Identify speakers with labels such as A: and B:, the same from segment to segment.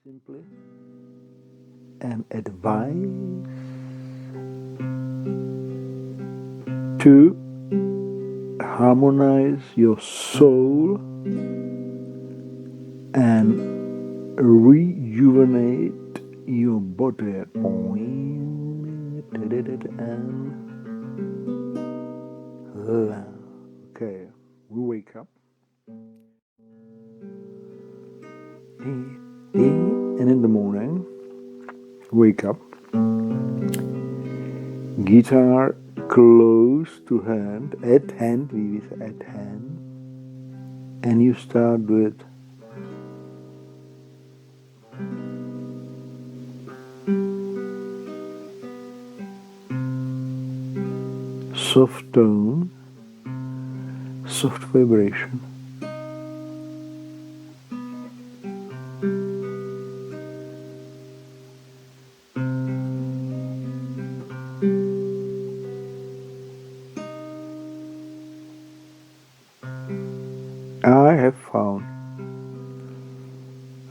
A: simply an advice to harmonize your soul and rejuvenate your body. Okay, we wake up. And in the morning, wake up. Guitar close to hand, at hand, we say at hand. And you start with soft tone, soft vibration. I have found,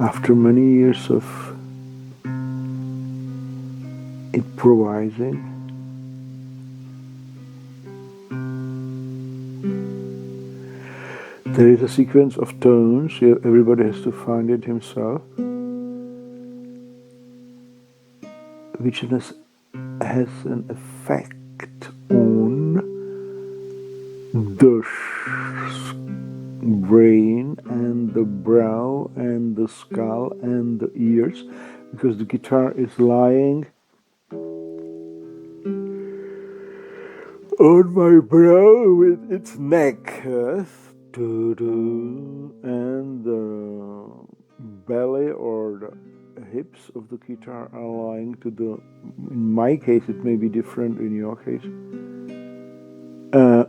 A: after many years of improvising, there is a sequence of tones, everybody has to find it himself, which has an effect on the brain and the brow and the skull and the ears, because the guitar is lying on my brow with its neck, and the belly or the hips of the guitar are lying to the, in my case it may be different in your case,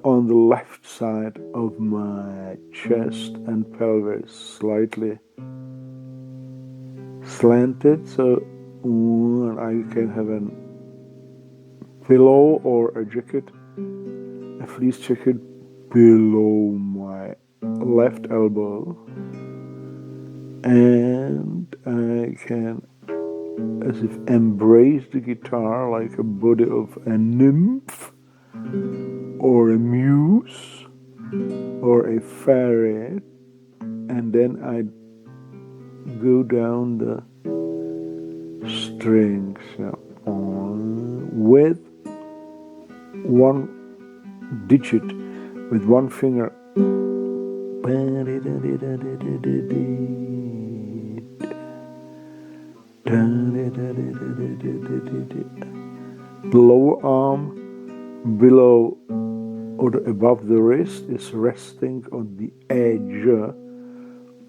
A: on the left side of my chest and pelvis, slightly slanted, so I can have a pillow or a jacket, a fleece jacket below my left elbow, and I can as if embrace the guitar like a body of a nymph or a muse or a fairy, and then I go down the strings with one digit, with one finger. The lower arm below or above the wrist is resting on the edge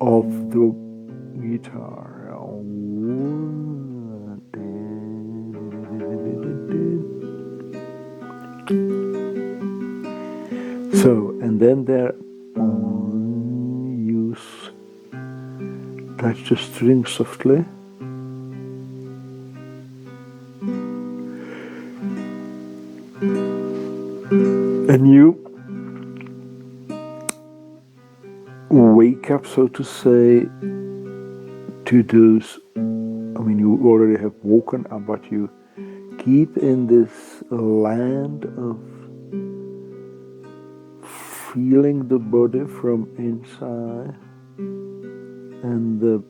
A: of the guitar. So, and then there you touch the string softly. And you wake up, so to say, to those, you already have woken up, but you keep in this land of feeling the body from inside and the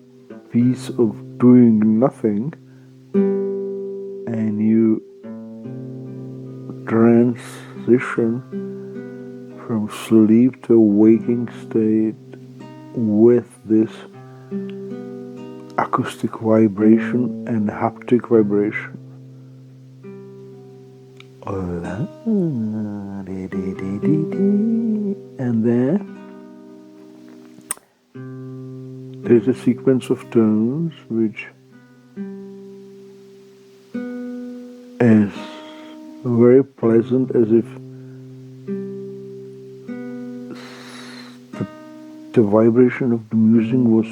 A: peace of doing nothing, and you transition from sleep to waking state with this acoustic vibration and haptic vibration. And there's a sequence of tones which is very pleasant, as if the vibration of the music was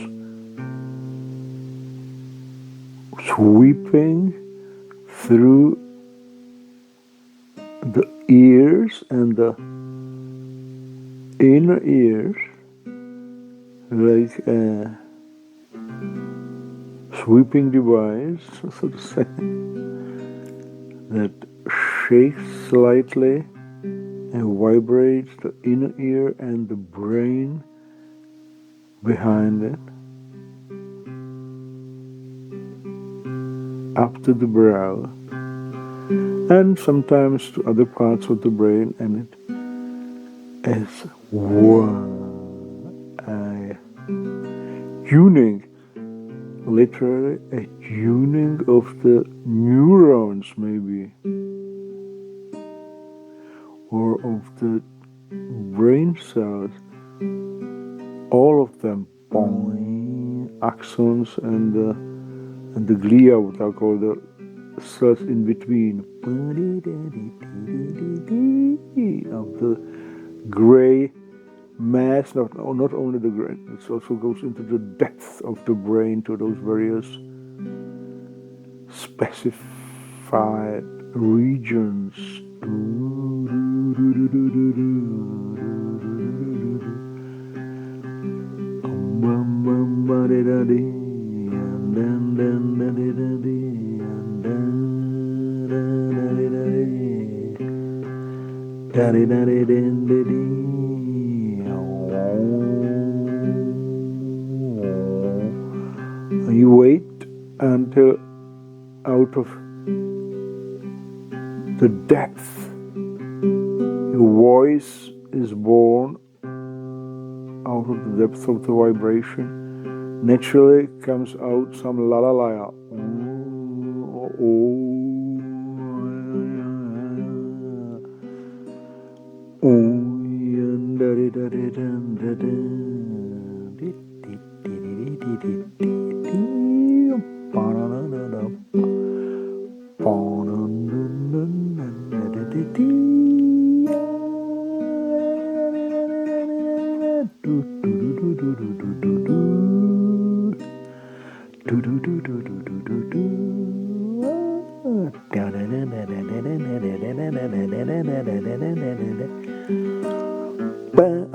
A: sweeping through the ears and the inner ears like a sweeping device, so to say, that shakes slightly and vibrates the inner ear and the brain behind it, up to the brow, and sometimes to other parts of the brain, and it is a tuning, literally a tuning of the neurons, maybe, or of the brain cells, all of them, boing, axons and the glia, what I call the cells in between, of the gray mass, not only the gray, it also goes into the depth of the brain to those various specified regions. You wait until out of the depth your voice is born, out of the depth of the vibration. Naturally comes out some la la la.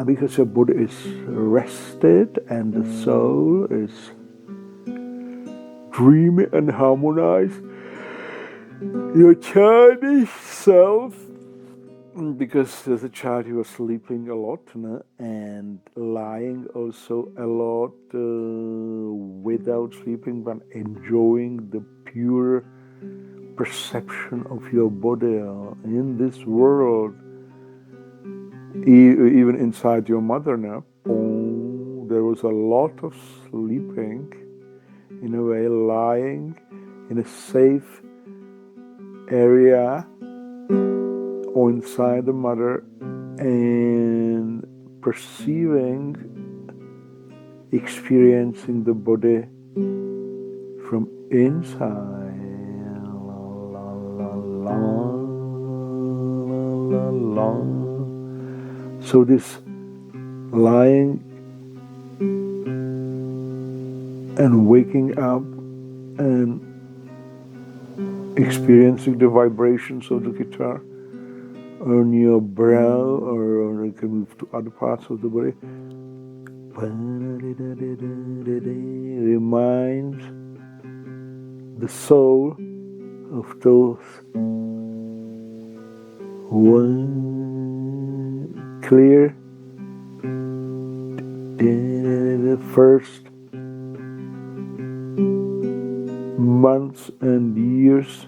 A: Because your body is rested and the soul is dreamy and harmonized, your childish self, because as a child you were sleeping a lot, and lying also a lot without sleeping, but enjoying the pure perception of your body in this world. Even inside your mother now, there was a lot of sleeping, in a way, lying in a safe area or inside the mother and perceiving, experiencing the body from inside. So this lying and waking up and experiencing the vibrations of the guitar on your brow, or you can move to other parts of the body, reminds the soul of those clear the first months and years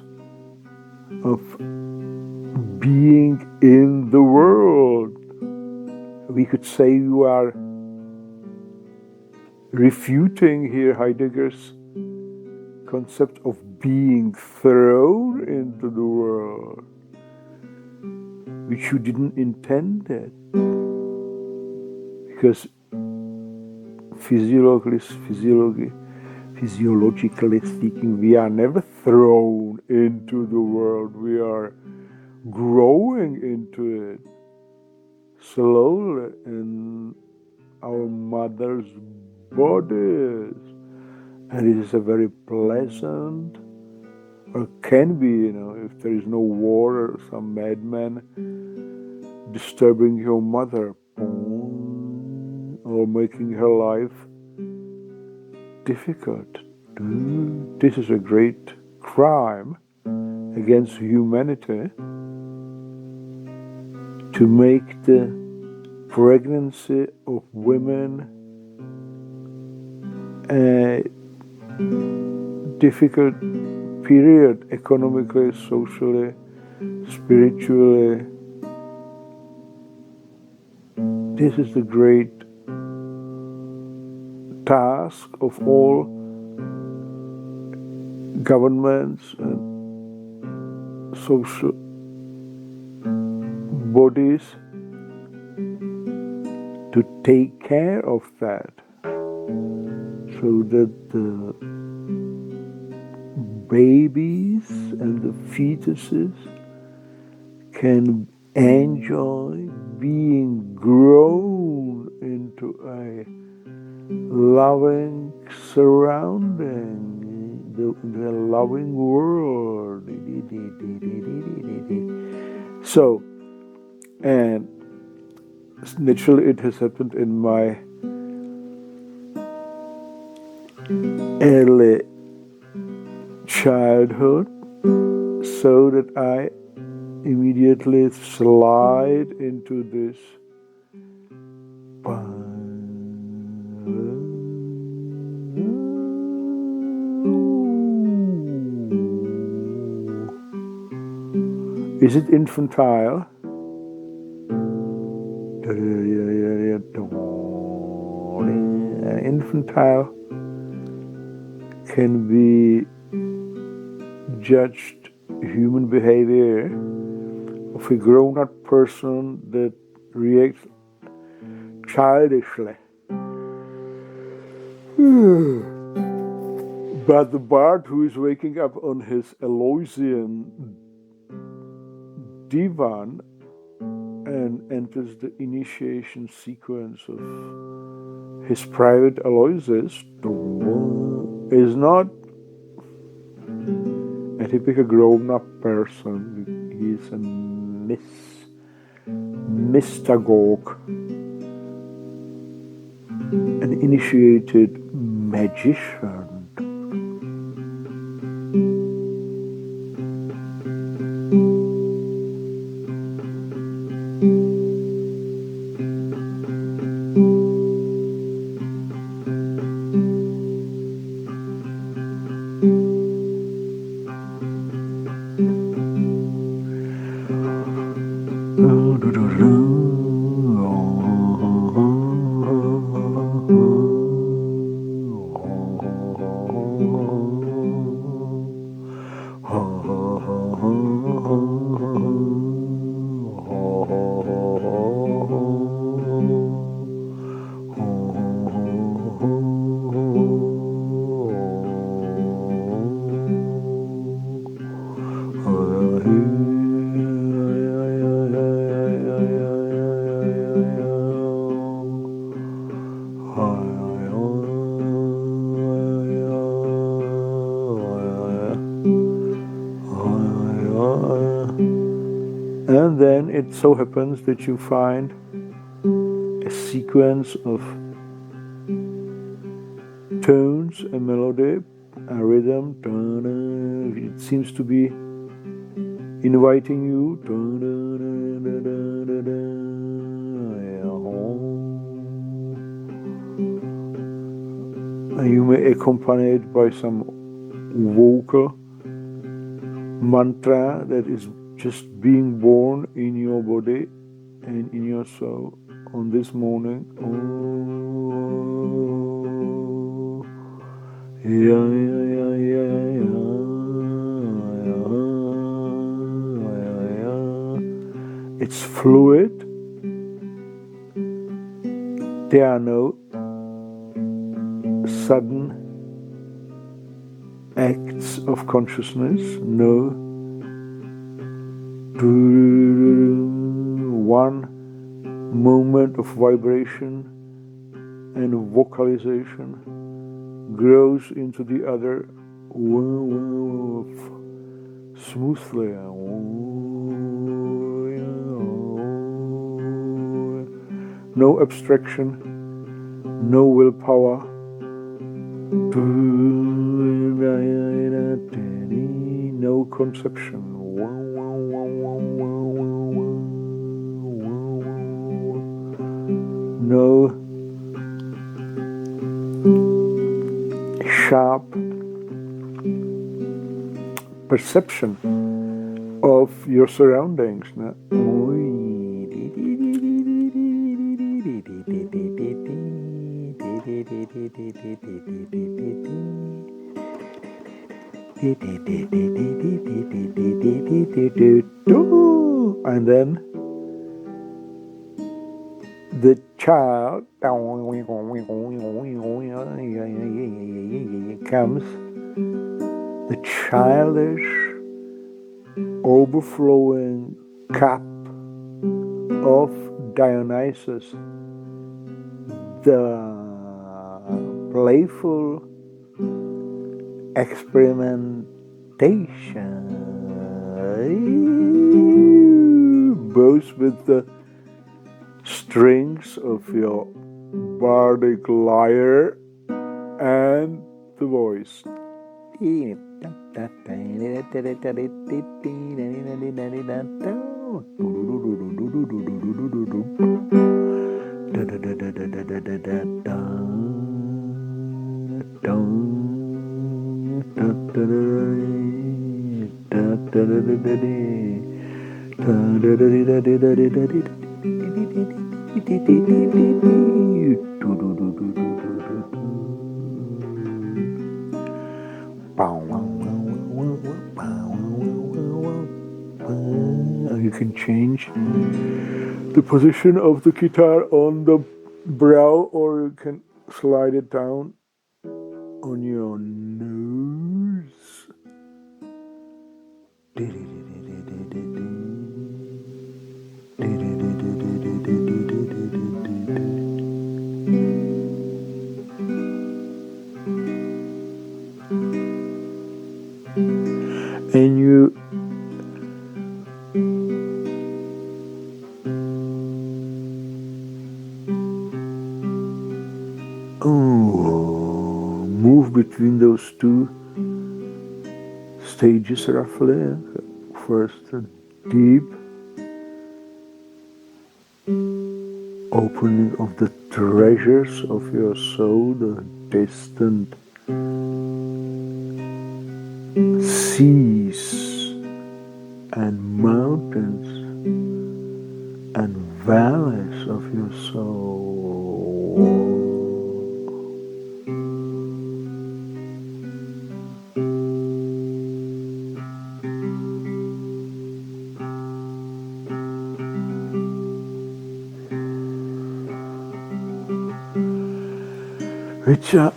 A: of being in the world. We could say you are refuting here Heidegger's concept of being thrown into the world, which you didn't intend it. Because physiologically speaking, we are never thrown into the world. We are growing into it slowly in our mother's bodies. And it is a very pleasant, or can be, if there is no war or some madman disturbing your mother, or making her life difficult. This is a great crime against humanity to make the pregnancy of women a difficult period economically, socially, spiritually. This is the great task of all governments and social bodies to take care of that, so that the babies and the fetuses can enjoy being grown into a loving surrounding, the loving world. So, and naturally it has happened in my early childhood, so that I immediately slide into this Is it infantile? Infantile can be judged human behavior of a grown-up person that reacts childishly. But the bard who is waking up on his Elysian divan and enters the initiation sequence of his private Aloysius is not a typical grown-up person. He is a mystagogue, an initiated magician. And then it so happens that you find a sequence of tones, a melody, a rhythm. It seems to be inviting you. And you may accompany it by some vocal mantra that is just being born in your body and in your soul on this morning. It's fluid. There are no sudden acts of consciousness, no one moment of vibration and vocalization grows into the other smoothly. No abstraction, no willpower. No conception. No sharp perception of your surroundings. And then the child comes, the childish, overflowing cup of Dionysus, the playful experimentation, both with the strings of your Bardic lyre and the voice. You can change the position of the guitar on the brow, or you can slide it down on your nose. And you move between those two stages roughly. First, a deep opening of the treasures of your soul, the distant seas and mountains and valleys of your soul. Which are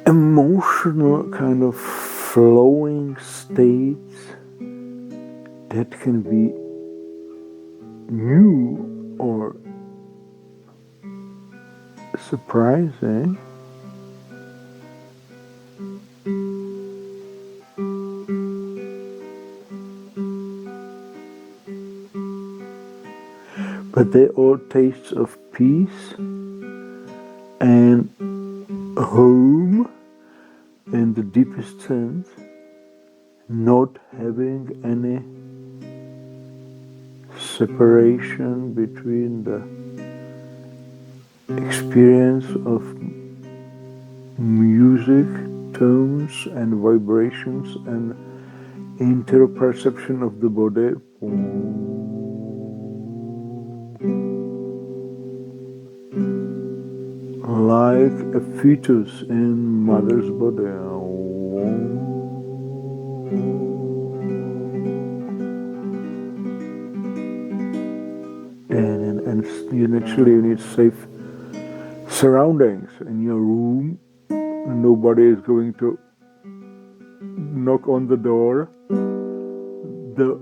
A: emotional kind of flowing states that can be new or surprising. But they're all tastes of peace and home in the deepest sense, not having any separation between the experience of music, tones and vibrations and interoperception of the body. Like a fetus in mother's body. And you naturally need safe surroundings in your room. Nobody is going to knock on the door. The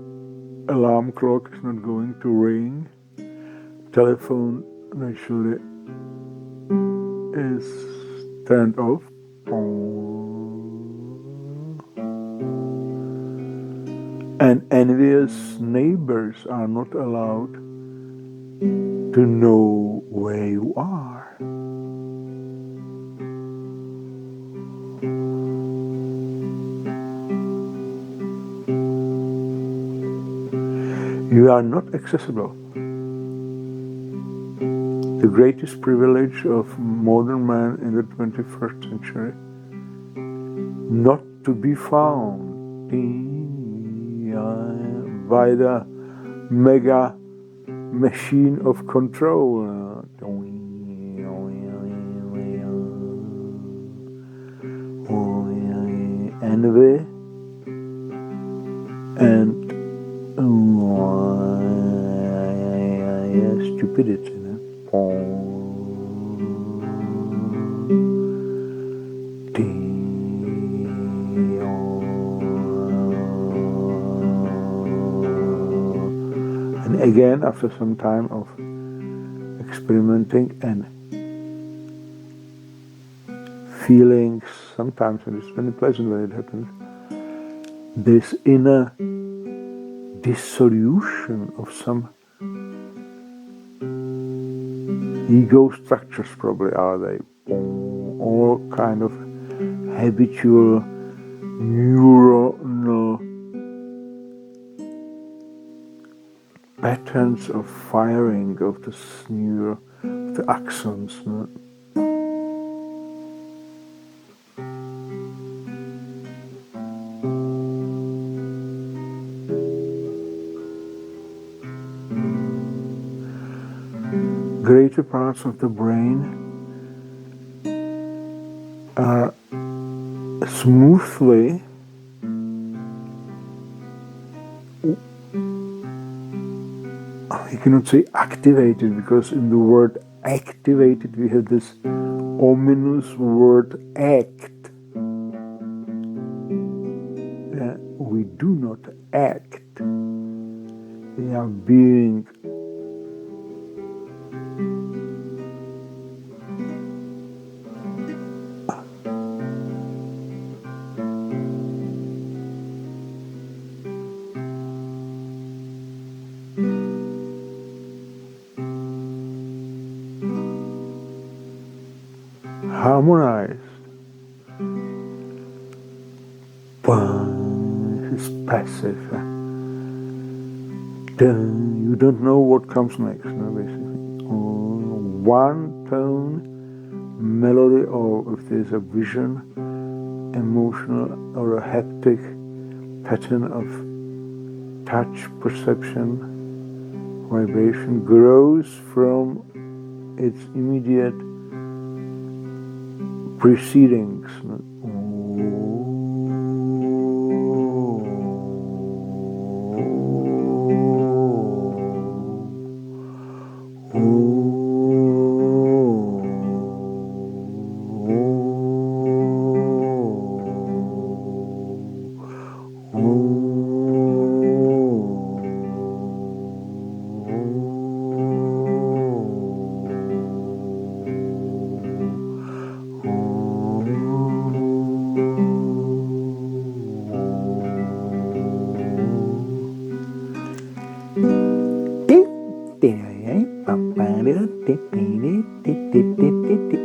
A: alarm clock is not going to ring. Telephone naturally is turned off. And envious neighbors are not allowed to know where you are. You are not accessible. The greatest privilege of modern man in the 21st century, not to be found by the mega machine of control. Envy and stupidity. And again, after some time of experimenting and feeling, sometimes, and it's very pleasant when it happens, this inner dissolution of some ego structures, probably are they, all kind of habitual neuronal patterns of firing of the axons. Greater parts of the brain are smoothly you cannot say activated, because in the word activated we have this ominous word act. We do not act. We are being harmonized. This is passive. You don't know what comes next, basically. One tone, melody, or if there's a vision, emotional or a haptic pattern of touch, perception, vibration, grows from its immediate precedings.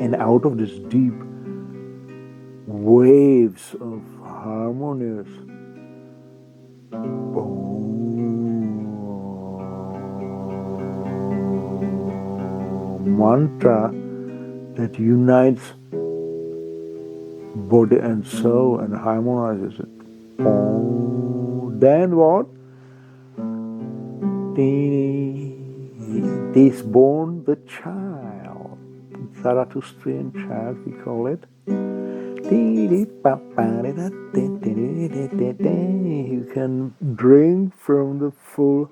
A: And out of this deep waves of harmonious mantra that unites body and soul and harmonizes it. Then what? Is born the child, Zarathustrian child, we call it. You can drink from the full,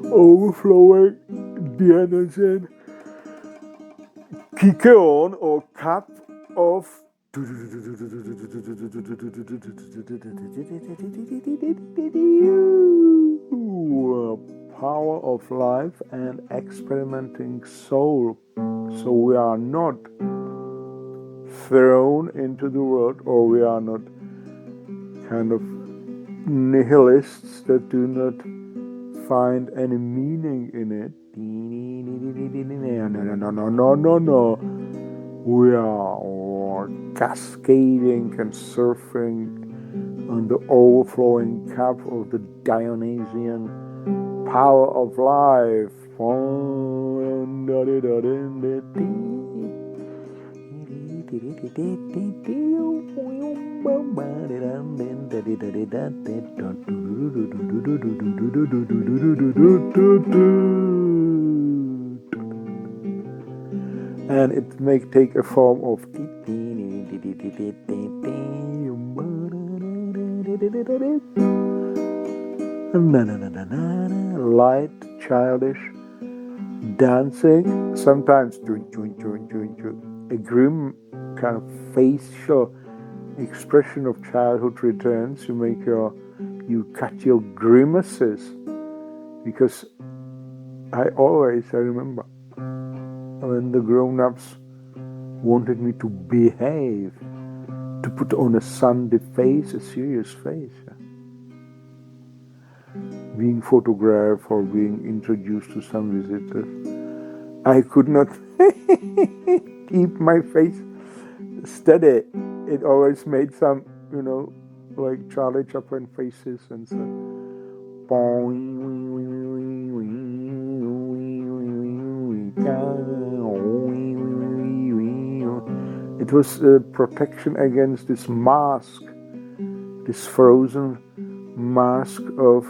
A: overflowing Decadence Kikeon or cup of power of life and experimenting soul. So we are not thrown into the world, or we are not kind of nihilists that do not find any meaning in it. No. We are cascading and surfing on the overflowing cup of the Dionysian power of life. And it may take a form of light, childish, dancing, sometimes a grim kind of facial expression of childhood returns. You cut your grimaces, because I remember when the grown-ups wanted me to behave, to put on a Sunday face, a serious face. Being photographed or being introduced to some visitors, I could not keep my face steady. It always made some, like Charlie Chaplin faces and so. It was a protection against this mask, this frozen mask of,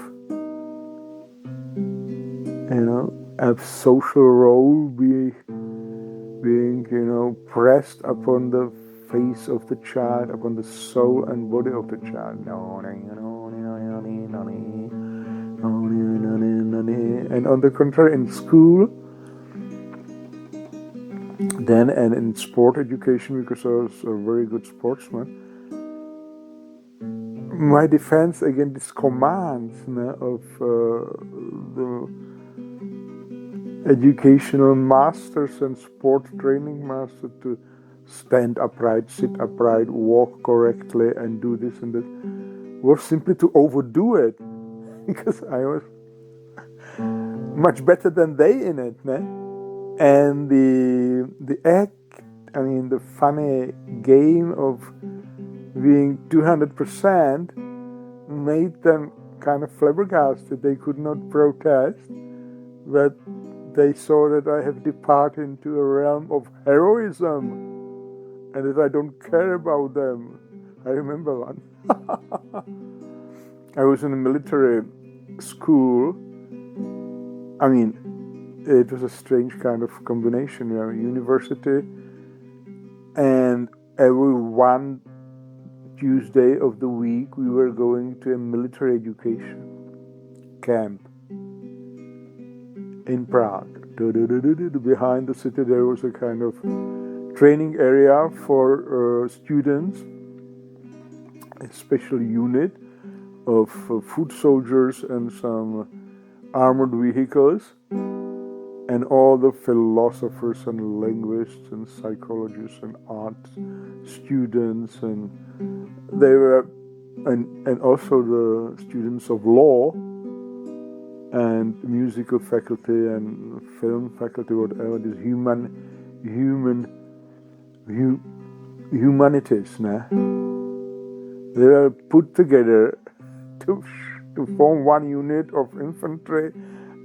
A: a social role being, pressed upon the face of the child, upon the soul and body of the child. And on the contrary, in school, then, and in sport education, because I was a very good sportsman, my defense against these commands of the educational masters and sport training masters to stand upright, sit upright, walk correctly, and do this and that, was simply to overdo it, because I was much better than they in it. And the funny game of being 200% made them kind of flabbergasted. They could not protest, but they saw that I have departed into a realm of heroism and that I don't care about them. I remember one. I was in a military school. It was a strange kind of combination, university, and every one Tuesday of the week we were going to a military education camp in Prague. Behind the city there was a kind of training area for students, a special unit of foot soldiers and some armored vehicles, and all the philosophers and linguists and psychologists and art students, and they were, and also the students of law and musical faculty and film faculty, whatever, this humanities. They were put together to form one unit of infantry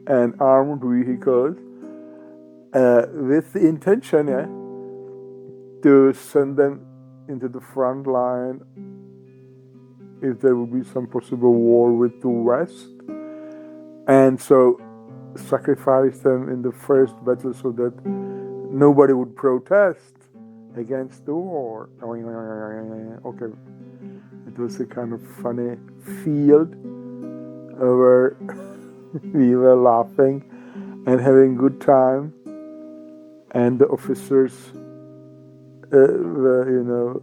A: and armored vehicles, with the intention to send them into the front line if there would be some possible war with the West, and so sacrifice them in the first battle so that nobody would protest against the war. Okay, it was a kind of funny field where we were laughing and having good time, and the officers were,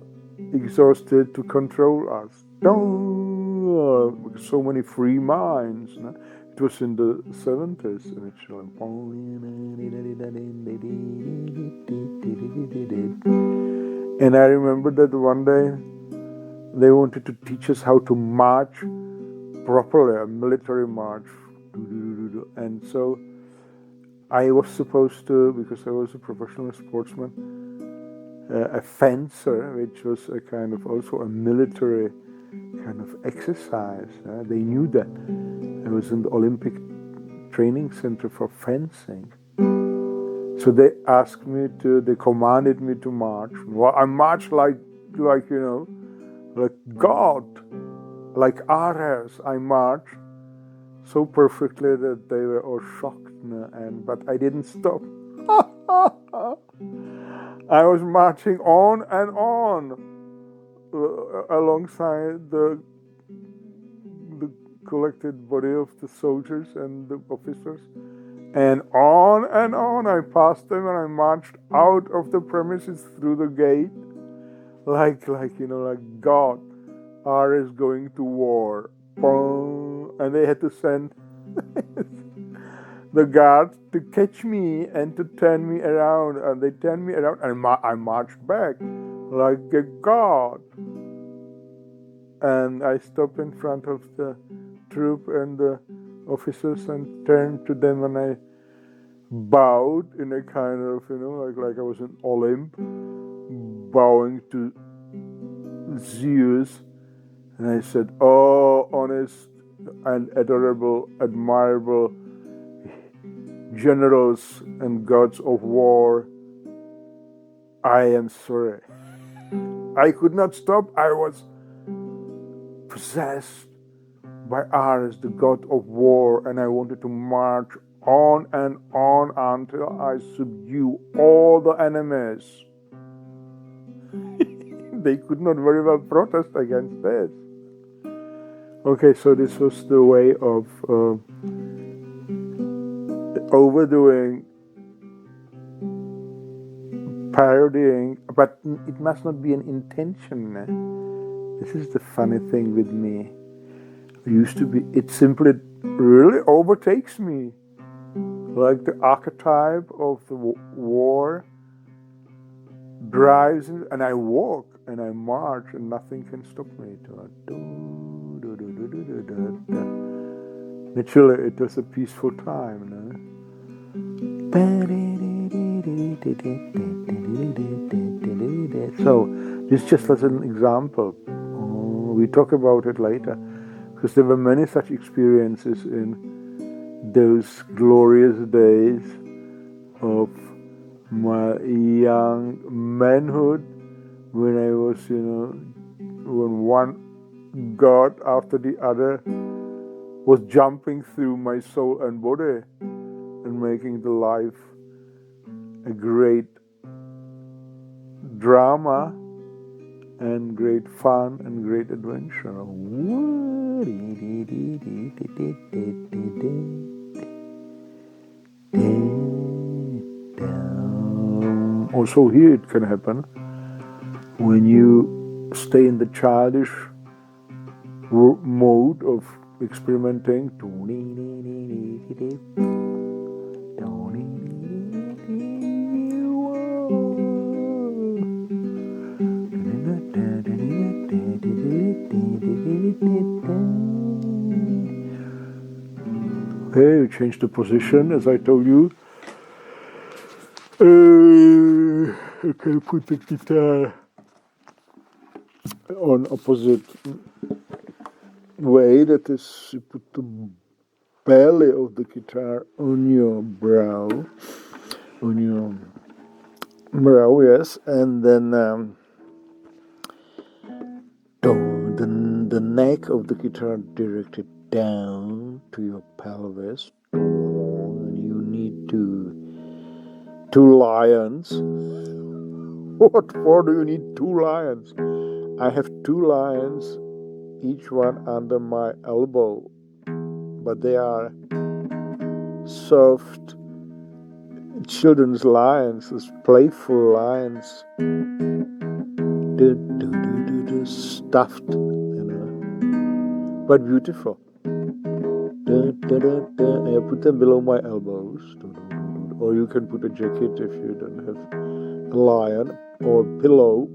A: exhausted to control us. So many free minds. It was in the 70s, actually. And I remember that one day they wanted to teach us how to march properly, a military march. And so I was supposed to, because I was a professional sportsman, a fencer, which was a kind of also a military kind of exercise. They knew that. I was in the Olympic training center for fencing. So they commanded me to march. Well, I marched like God, like Ares. I marched so perfectly that they were all shocked. But I didn't stop. I was marching on and on alongside the collected body of the soldiers and the officers. And on I passed them, and I marched out of the premises through the gate like God, Ares going to war. And they had to send the guards to catch me and to turn me around. And they turned me around, and I marched back like a god. And I stopped in front of the troop and the officers and turned to them, and I bowed in a kind of, like I was an Olymp, bowing to Zeus. And I said, "Oh, honest and adorable, admirable generals and gods of war, I am sorry. I could not stop. I was possessed by Ares, the god of war, and I wanted to march on and on until I subdue all the enemies." They could not very well protest against this. Okay, so this was the way of overdoing, parodying, but it must not be an intention. This is the funny thing with me. It simply really overtakes me. Like the archetype of the war drives in, and I walk and I march and nothing can stop me. Naturally, it was a peaceful time. So, this just as an example. We talk about it later, because there were many such experiences in those glorious days of my young manhood, when I was, when one god after the other was jumping through my soul and body and making the life a great drama and great fun and great adventure. Also here it can happen when you stay in the childish mode of experimenting. Okay, you change the position as I told you. Okay, put the guitar on opposite way. That is, you put the belly of the guitar on your brow, yes, and then the neck of the guitar directed down to your pelvis. And you need two lions. What for do you need two lions? I have two lions, each one under my elbow, but they are soft children's lions, those playful lions, stuffed, but beautiful. I put them below my elbows, or you can put a jacket if you don't have a lion, or a pillow.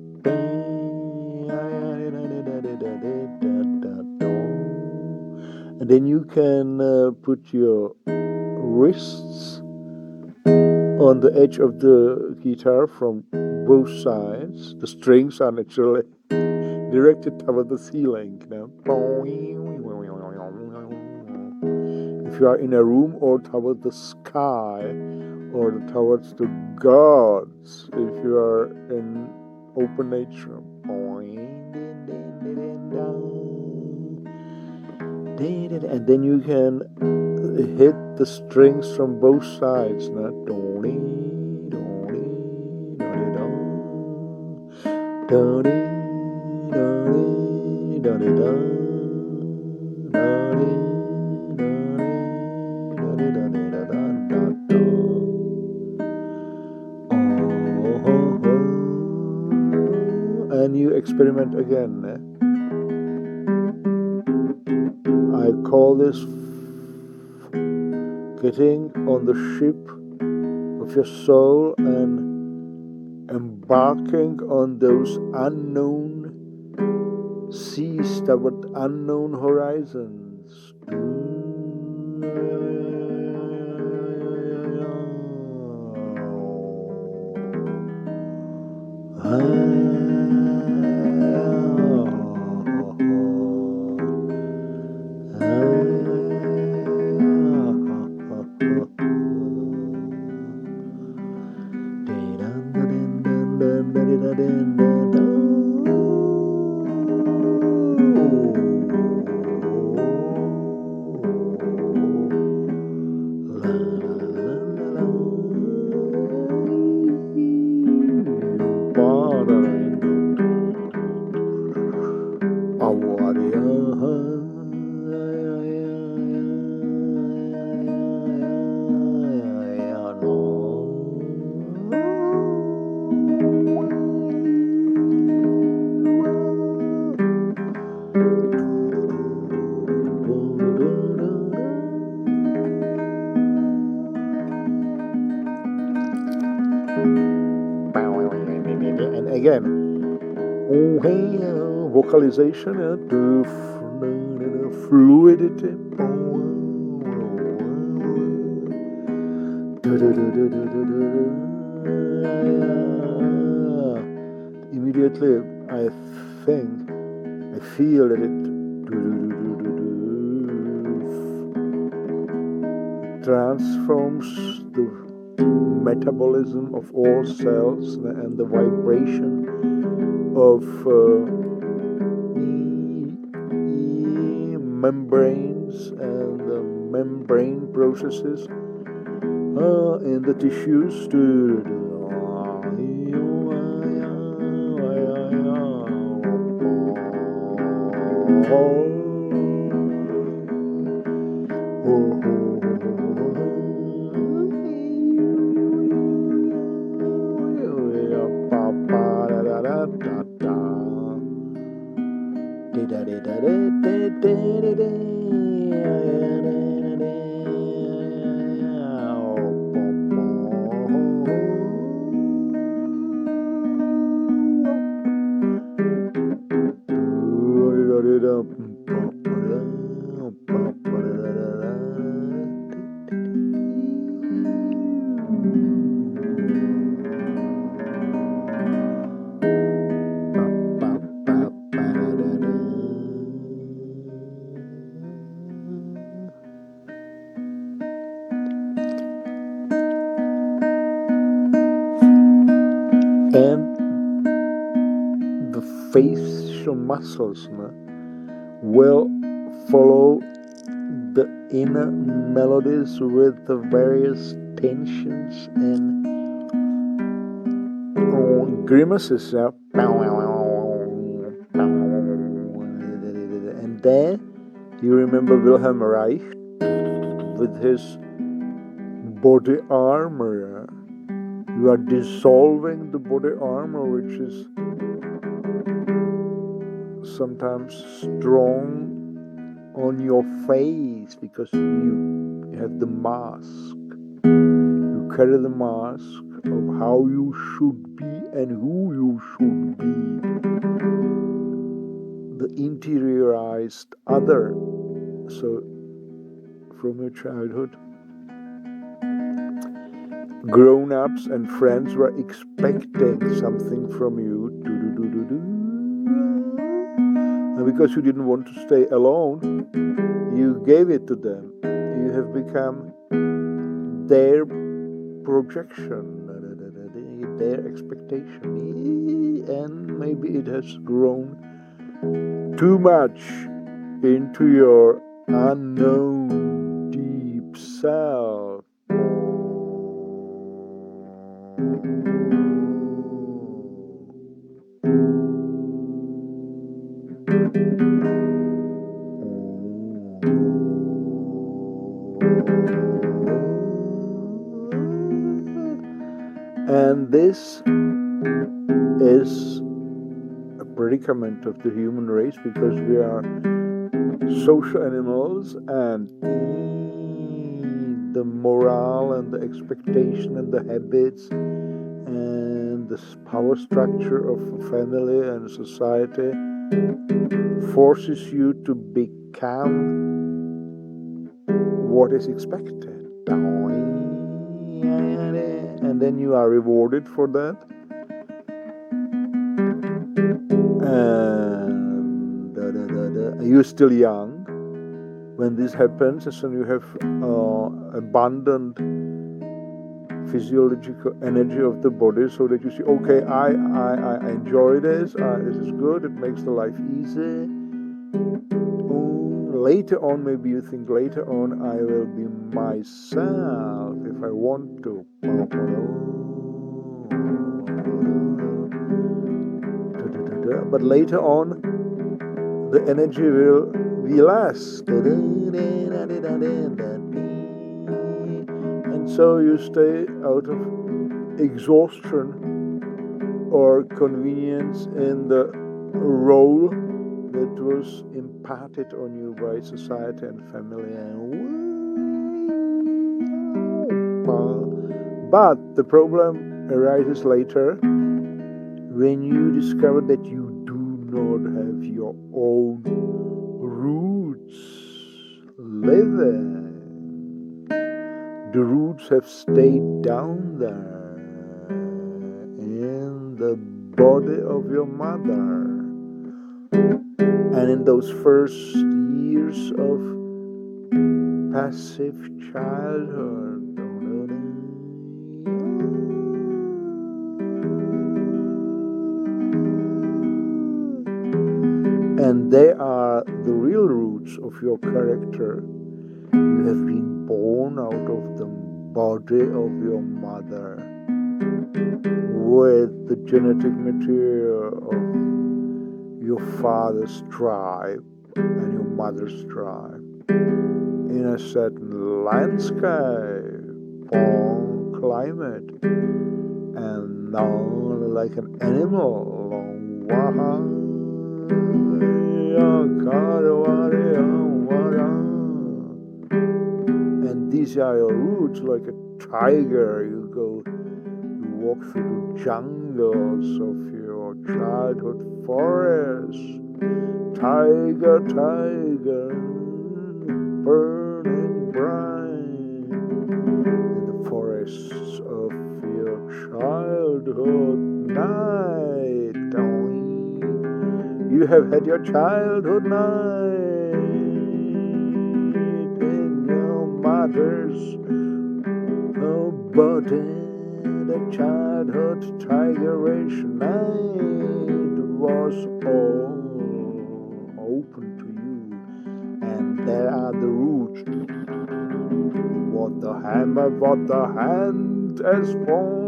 A: And then you can put your wrists on the edge of the guitar from both sides. The strings are naturally directed toward the ceiling. If you are in a room or toward the sky or towards the gods, if you are in open nature. And then you can hit the strings from both sides. And you experiment again. I call this getting on the ship of your soul and embarking on those unknown seas toward unknown horizons. And again, vocalization, fluidity. Immediately, I feel that it transforms the metabolism of all cells and the vibration of membranes and the membrane processes in the tissues and the facial muscles will follow the inner melodies with the various tensions and grimaces. And then you remember Wilhelm Reich with his body armor. You are dissolving the body armor, which is sometimes strong on your face because you have the mask. You carry the mask of how you should be and who you should be. The interiorized other. So from your childhood, grown-ups and friends were expecting something from you. And because you didn't want to stay alone, you gave it to them. You have become their projection, their expectation, and maybe it has grown too much into your unknown deep self. And this is a predicament of the human race, because we are social animals, and the morale and the expectation and the habits and the power structure of a family and society forces you to become what is expected. And then you are rewarded for that. And you're still young when this happens, and so you have abundant physiological energy of the body, so that you see, okay, I enjoy this, this is good, it makes the life easy. Later on, maybe you think, later on I will be myself if I want to. But later on, the energy will be less. And so you stay out of exhaustion or convenience in the role that was imparted on you by society and family. But the problem arises later when you discover that you do not have your own roots living. The roots have stayed down there in the body of your mother. And in those first years of passive childhood, and they are the real roots of your character. You have been born out of the body of your mother with the genetic material of your father's tribe and your mother's tribe in a certain landscape, climate, and now like an animal. And these are your roots, like a tiger. You walk through the jungles of your childhood forest. Tiger, tiger, burning bright in the forests of your childhood night. You have had your childhood night in your mother's body. The childhood tigerish night was all open to you, and there are the roots. What the hammer, what the hand has formed.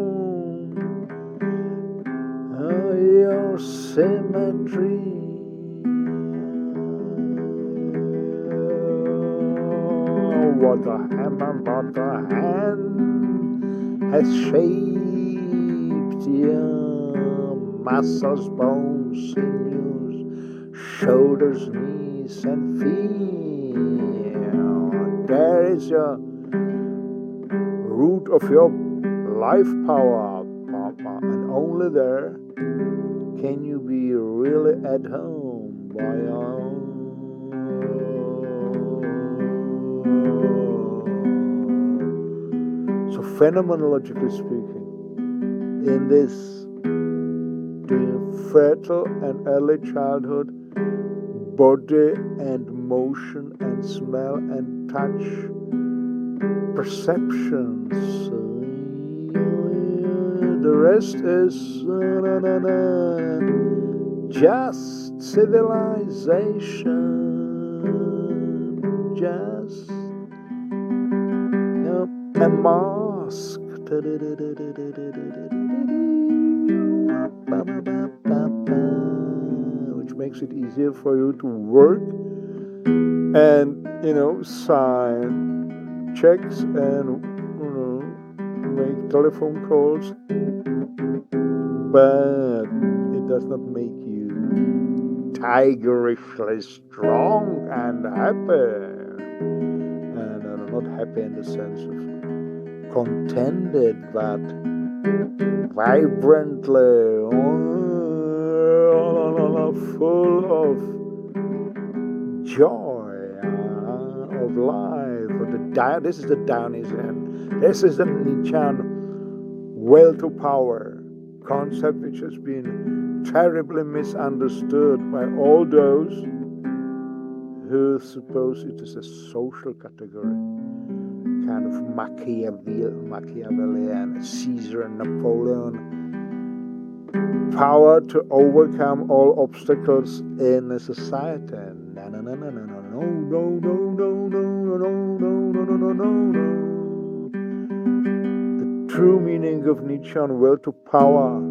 A: Your symmetry. What the hammer, what the hand has shaped your muscles, bones, sinews, shoulders, knees, and feet. There is your root of your life power, Papa, and only there can you be really at home by your So phenomenologically speaking, in this fertile and early childhood, body and motion and smell and touch perceptions. The rest is just civilization, just a mask. Which makes it easier for you to work and, sign checks and, make telephone calls. But it does not make you tigerishly strong and happy. And not happy in the sense of contented, but vibrantly, full of joy of life. This is the Dionysian. This is the Nietzschean will to power concept, which has been terribly misunderstood by all those who suppose it is a social category, kind of Machiavellian, Caesar and Napoleon, power to overcome all obstacles in a society. No. The true meaning of Nietzschean will to power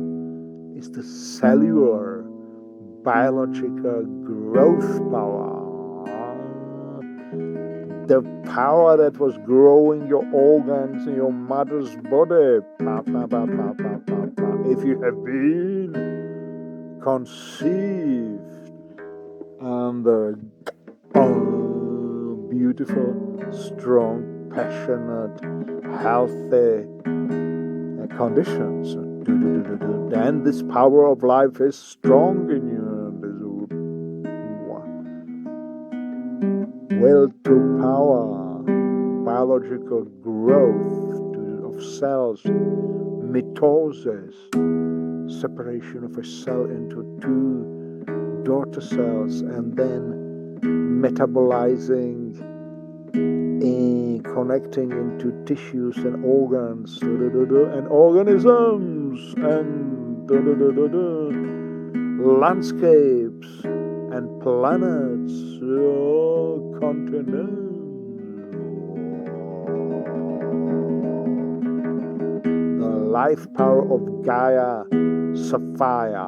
A: is the cellular, biological growth power. The power that was growing your organs in your mother's body. If you have been conceived under beautiful, strong, passionate, healthy conditions, then this power of life is strong in you. Will to power, biological growth of cells, mitosis, separation of a cell into two daughter cells, and then metabolizing, connecting into tissues and organs, and organisms, and landscapes, and planets, continents. The life power of Gaia, Sophia.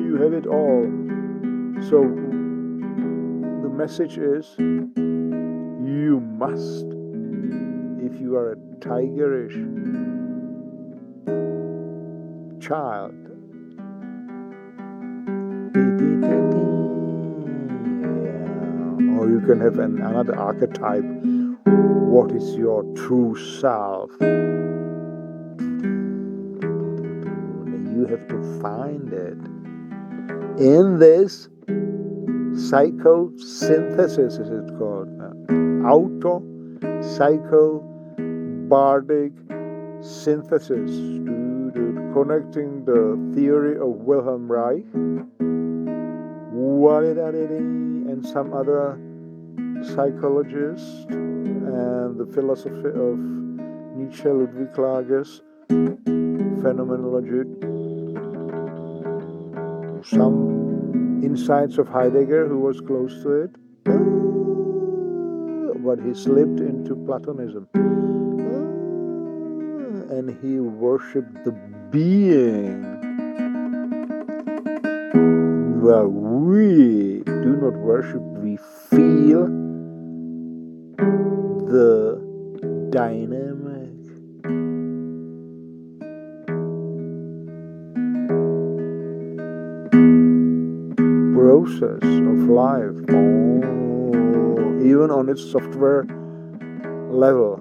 A: You have it all. So the message is, you must, if you are a tigerish child, or you can have another archetype. What is your true self? You have to find it in this psychosynthesis, is it called? Bardic synthesis, connecting the theory of Wilhelm Reich and some other psychologists and the philosophy of Nietzsche, Ludwig Klages, phenomenology, some insights of Heidegger, who was close to it, but he slipped into Platonism, and he worshipped the being. Well, we do not worship, we feel the dynamic process of life, even on its software level.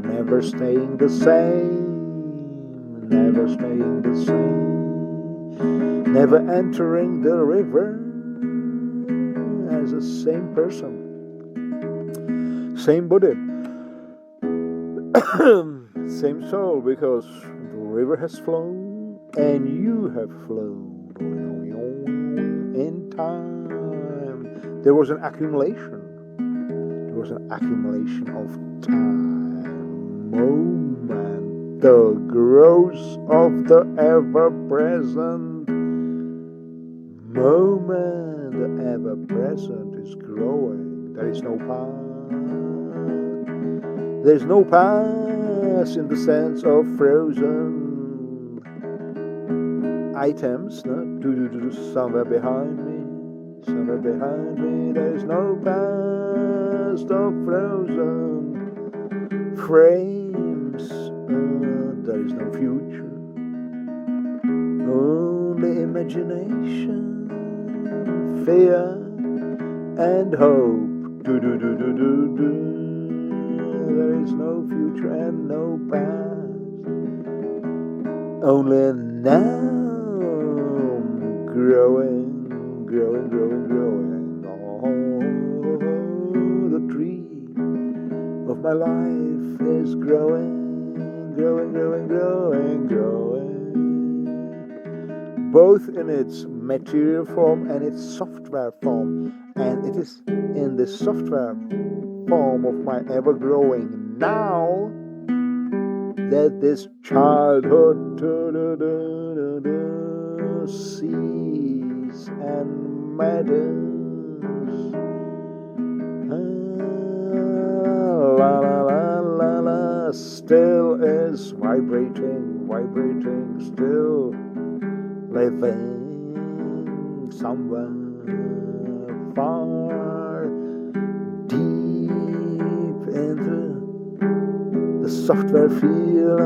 A: Never staying the same, never staying the same, never entering the river as the same person, same body, same soul, because the river has flown and you have flown in time. There was an accumulation. There was an accumulation of time, moment, the growth of the ever-present moment. The ever-present is growing. There is no past. There is no past in the sense of frozen items, no? Somewhere behind me, somewhere behind me. There is no past of frozen frames. There is no future, only imagination, fear, and hope. There is no future and no past. Only now, growing, growing, growing, growing. Oh, the tree of my life is growing, growing, growing, growing, growing. Both in its material form and its software form. And it is in the software form of my ever-growing now that this childhood sees and matters. La la la la la, still is vibrating, vibrating, still living somewhere far deep into the software field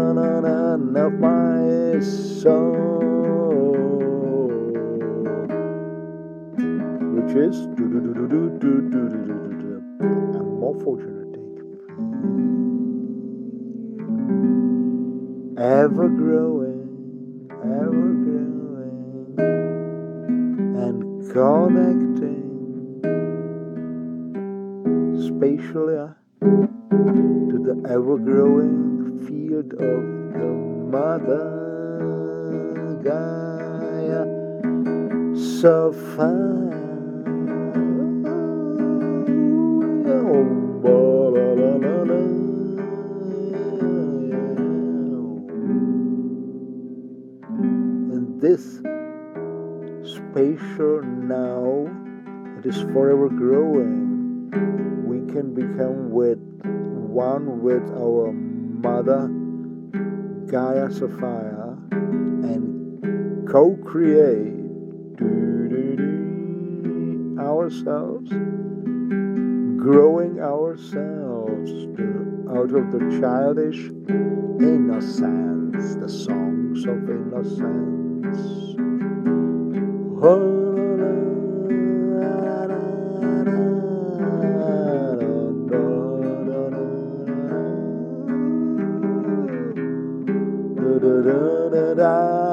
A: of my soul, which is I'm more fortunate, ever growing, and connecting spatially to the ever-growing field of the Mother Gaia, so far. And this spatial now, it is forever growing. We can become one with our Mother Gaia Sophia and co-create ourselves, growing ourselves out of the childish innocence, the songs of innocence.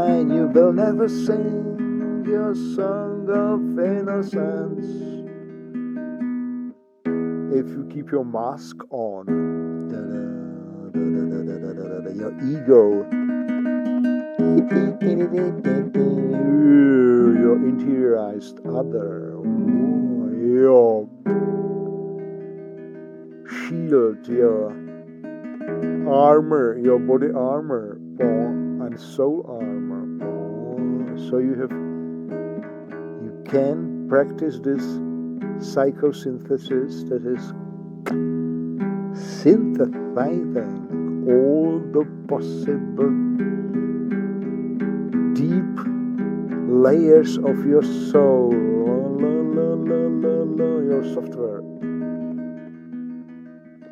A: And you will never sing your song of innocence if you keep your mask on. Your ego, your interiorized other, your shield, your armor, your body armor, and soul armor. So you can practice this psychosynthesis that is synthesizing all the possible deep layers of your soul, your software,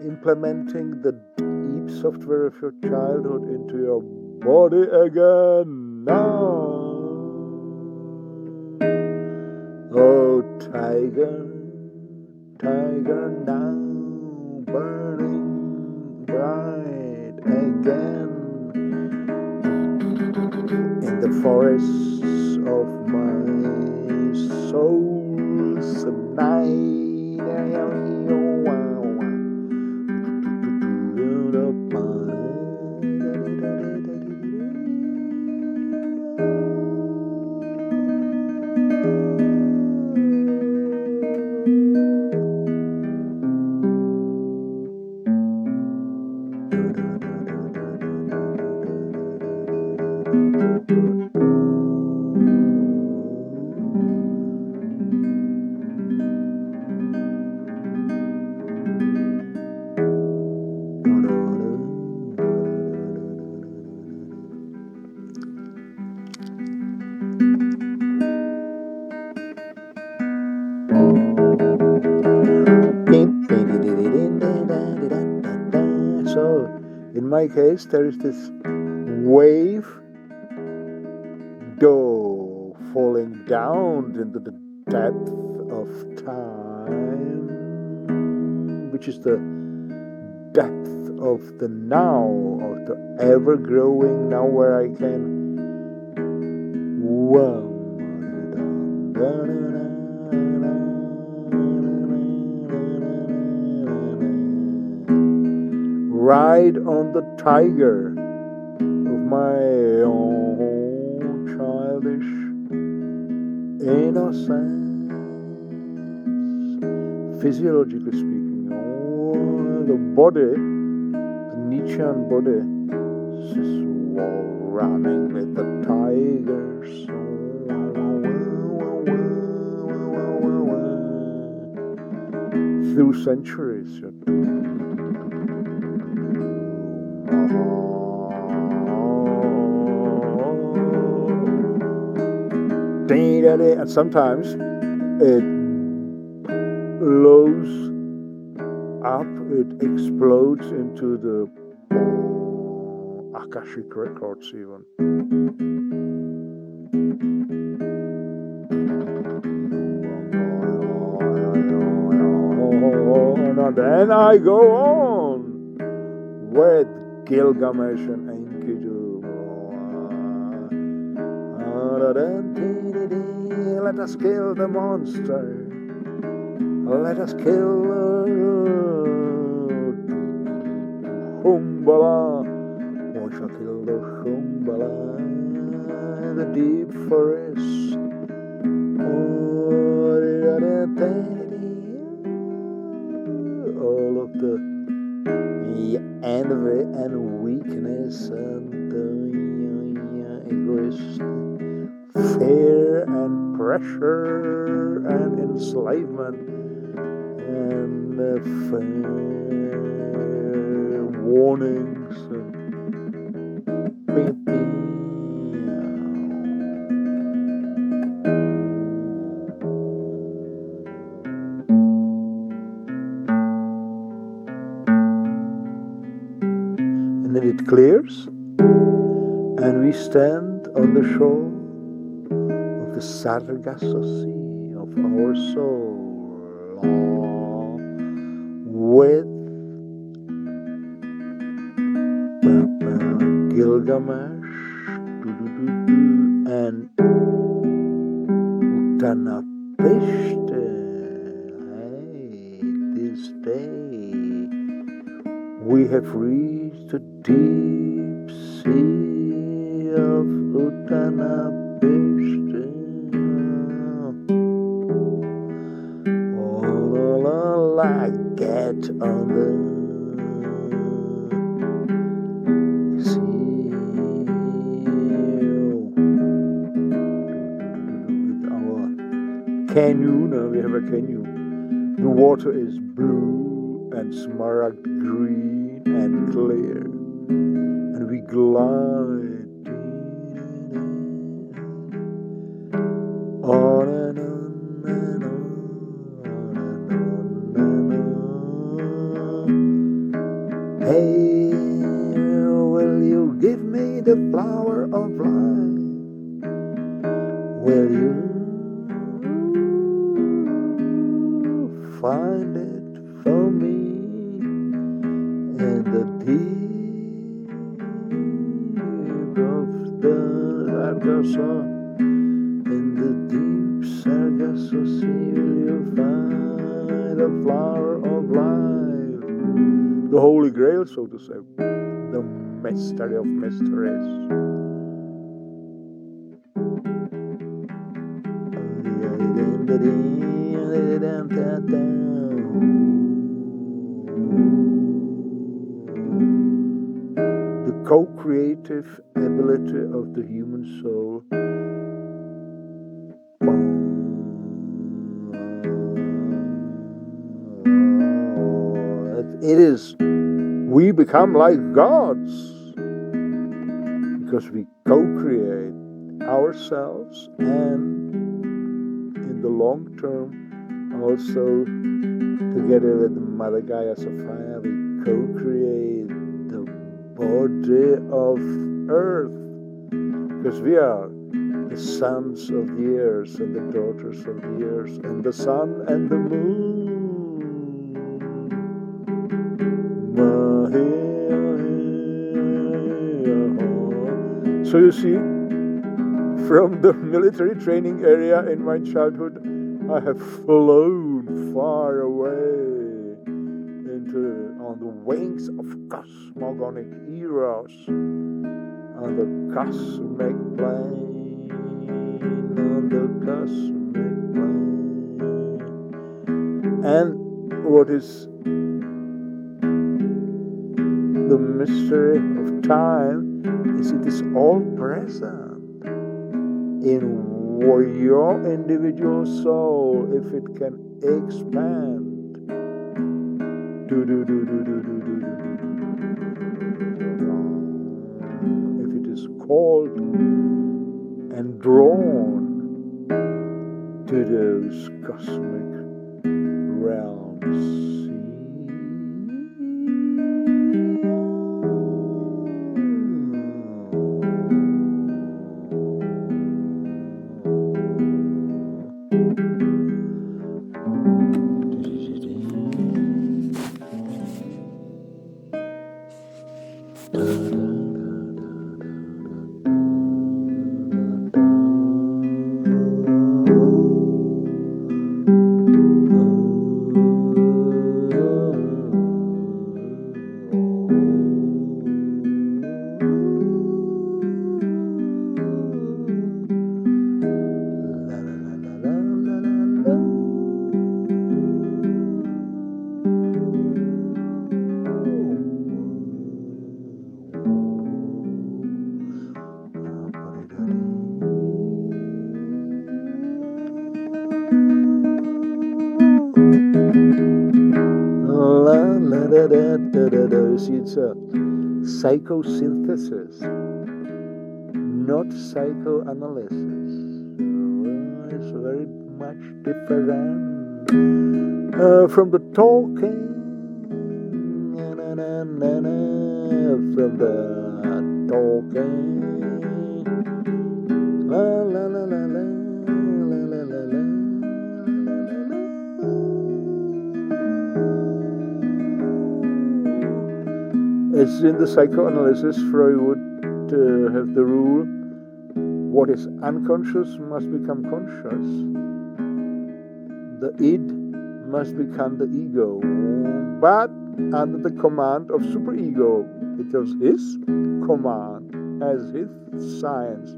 A: implementing the deep software of your childhood into your body again now. Oh, tiger, tiger now, burning bright again in the forests of my soul's night. my case, there is this wave falling down into the depth of time, which is the depth of the now, of the ever-growing now, where I can ride on the tiger of my own childish innocence. Physiologically speaking, the body, the Nietzschean body, is running with the tigers through centuries. And sometimes it blows up, it explodes into the Akashic records even. And then I go on with Gilgamesh and Enkidu. Let us kill the monster. Let us kill Humbala. We shall kill the Humbala in the deep forest. All of the envy and weakness and egoist, fear and pressure and enslavement and warnings and and then it clears and we stand on the shore of the Sargasso Sea of our soul, with Gilgamesh and Uttanapishtim. Hey, this day we have reached the deep sea of Uttanapishtim. I get on the sea with our canoe. Now we have a canoe. The water is blue and smaragd green and clear, and we glide on and on and on. Hey, will you give me the flower of life? Will you find it for me in the deep of the Sargasso? In the deep Sargasso Sea, will you find the flower of life? The Holy Grail, so to say, the mystery of mysteries. The co-creative ability of the human soul. It is, we become like gods because we co-create ourselves, and in the long term also together with Mother Gaia Sophia we co-create the body of earth, because we are the sons of the earth and the daughters of the earth, and the sun and the moon. So you see, from the military training area in my childhood, I have flown far away on the wings of cosmogonic eros, on the cosmic plane, on the cosmic plane. And what is the mystery of time is it is all present in your individual soul if it can expand. If it is called and drawn to those cosmic realms. See, it's a psychosynthesis, not psychoanalysis. It's very much different from the talking, from the talking. La la la la la la la la la. As in the psychoanalysis, Freud would have the rule: what is unconscious must become conscious. The id must become the ego, but under the command of superego. It was his command, as his science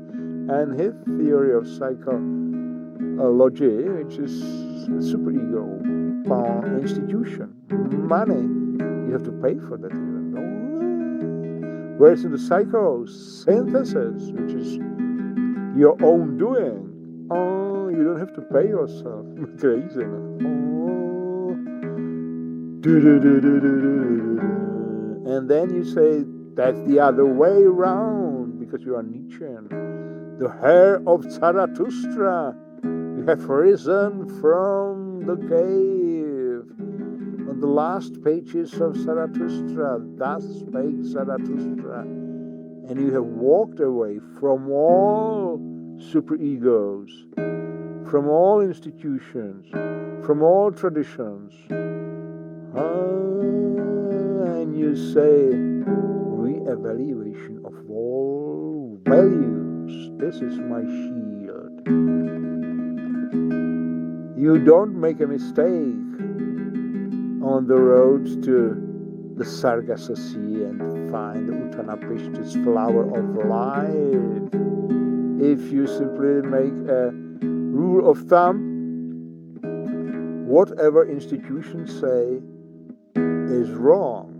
A: and his theory of psychology, which is superego, institution, money. You have to pay for that even. Whereas in the psychosynthesis, which is your own doing, you don't have to pay yourself. Crazy. And then you say, that's the other way around, because you are Nietzschean. The hair of Zarathustra. You have risen from the cave. On the last pages of Zarathustra, thus spake Zarathustra, and you have walked away from all superegos, from all institutions, from all traditions, and you say, re-evaluation of all values. This is my shield. You don't make a mistake on the road to the Sargasso Sea and find the Utanapishti's flower of life. If you simply make a rule of thumb, whatever institutions say is wrong.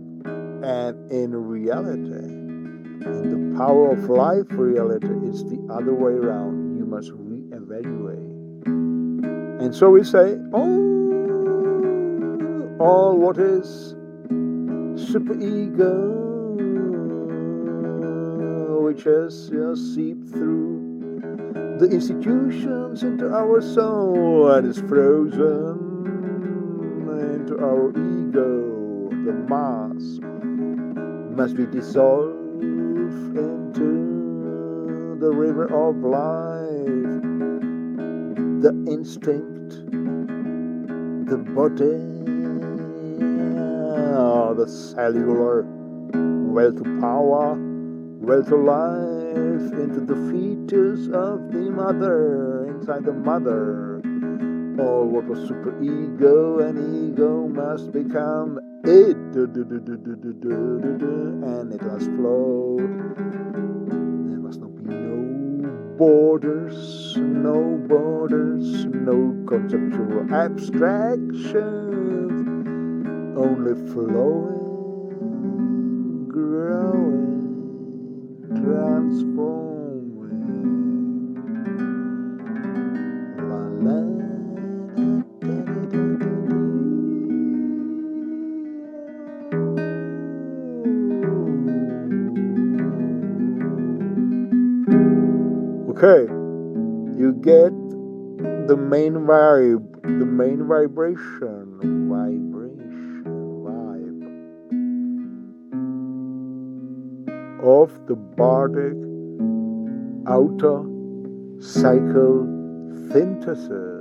A: And in reality, in the power of life reality, it's the other way around. You must re-evaluate. And so we say, all what is superego, which has seeped through the institutions into our soul and is frozen into our ego, the mask, must be dissolved into the river of life, the instinct, the body, the cellular will to power, will to life, into the fetus of the mother, inside the mother. All what was super ego and ego must become it, and it must flow. There must not be no borders, no conceptual abstractions, only flowing, growing, transforming. La la. Okay, you get the main vibe, the main vibration, vibe of the Bardic outer psychosynthesis.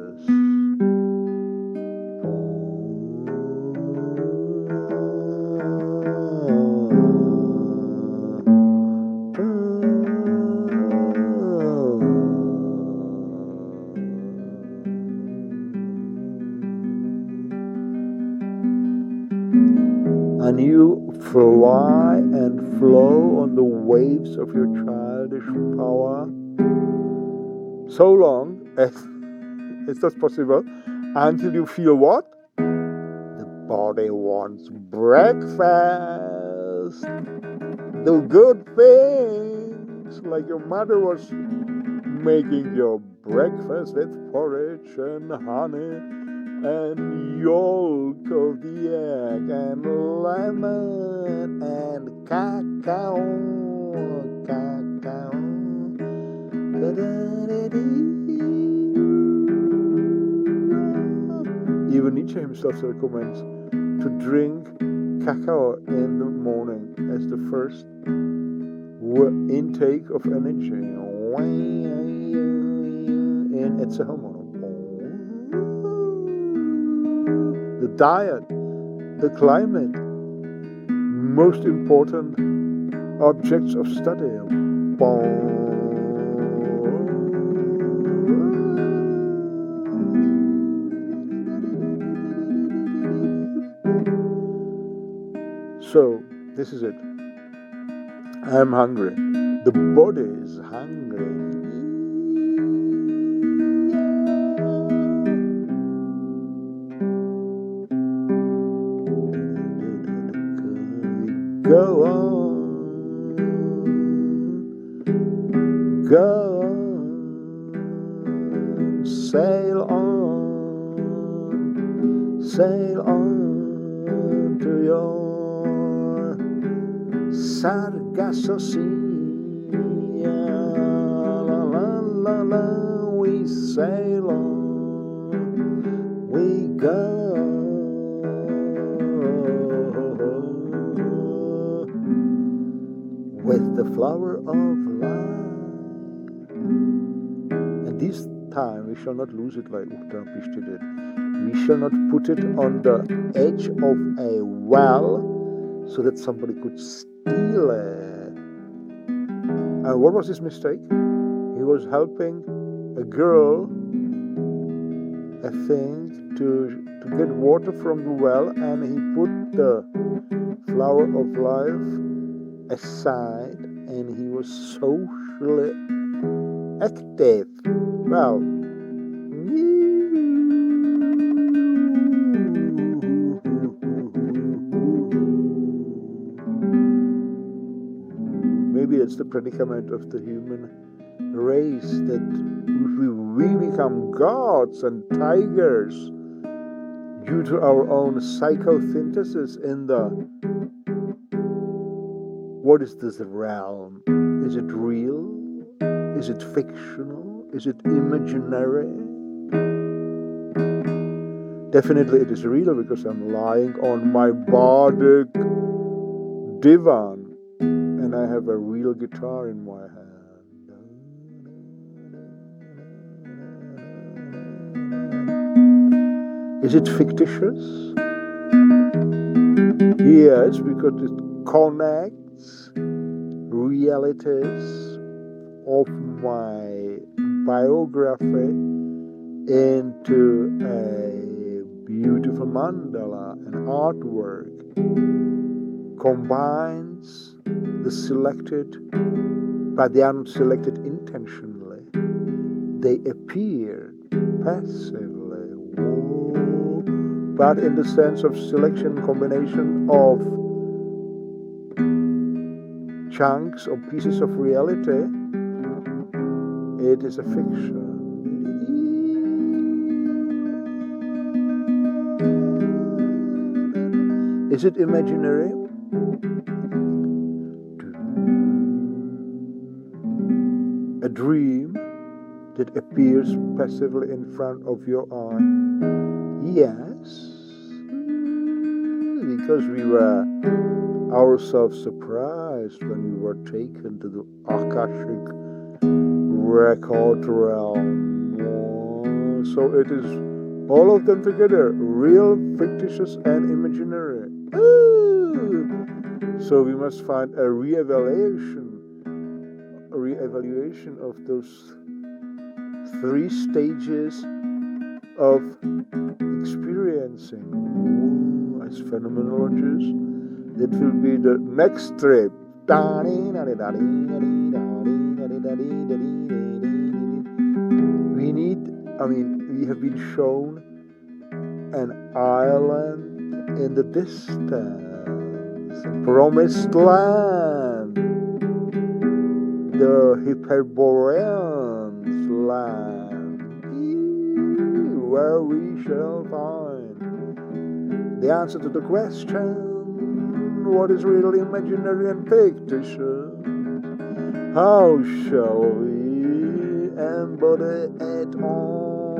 A: And you fly and flow on the waves of your childish power so long as that's possible, until you feel what? The body wants breakfast. The good things, like your mother was making your breakfast with porridge and honey and yolk of the egg and lemon and cacao. Even Nietzsche himself recommends to drink cacao in the morning as the first intake of energy. And it's a hormone. The diet, the climate, most important objects of study. So, this is it. I'm hungry. The body is hungry. Go on, sail on to your Sargasso Sea. La la la la, we sail on, we go. With the flower of life. And this time we shall not lose it like Uttarapishti did. We shall not put it on the edge of a well so that somebody could steal it. And what was his mistake? He was helping a girl, I think, to get water from the well, and he put the flower of life aside, and he was socially active. Well, maybe it's the predicament of the human race, that we become gods and tigers due to our own psychosynthesis in the what is this realm? Is it real? Is it fictional? Is it imaginary? Definitely it is real, because I'm lying on my Bardic divan and I have a real guitar in my hand. Is it fictitious? Yes, because it connects realities of my biography into a beautiful mandala, an artwork, combines the selected, but they are not selected intentionally. They appear passively, but in the sense of selection, combination of chunks or pieces of reality, it is a fiction. Is it imaginary? A dream that appears passively in front of your eye? Yes, because we were ourselves surprised when we were taken to the Akashic record realm. So it is all of them together, real, fictitious, and imaginary. So we must find a re-evaluation of those three stages of experiencing. As phenomenologists, that will be the next trip. We have been shown an island in the distance, a promised land, the Hyperboreans land, where we shall find the answer to the question, what is really imaginary and fictitious? How shall we embody it all?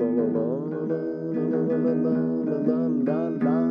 A: La, la, la, la, la, la, la, la, la, la, la.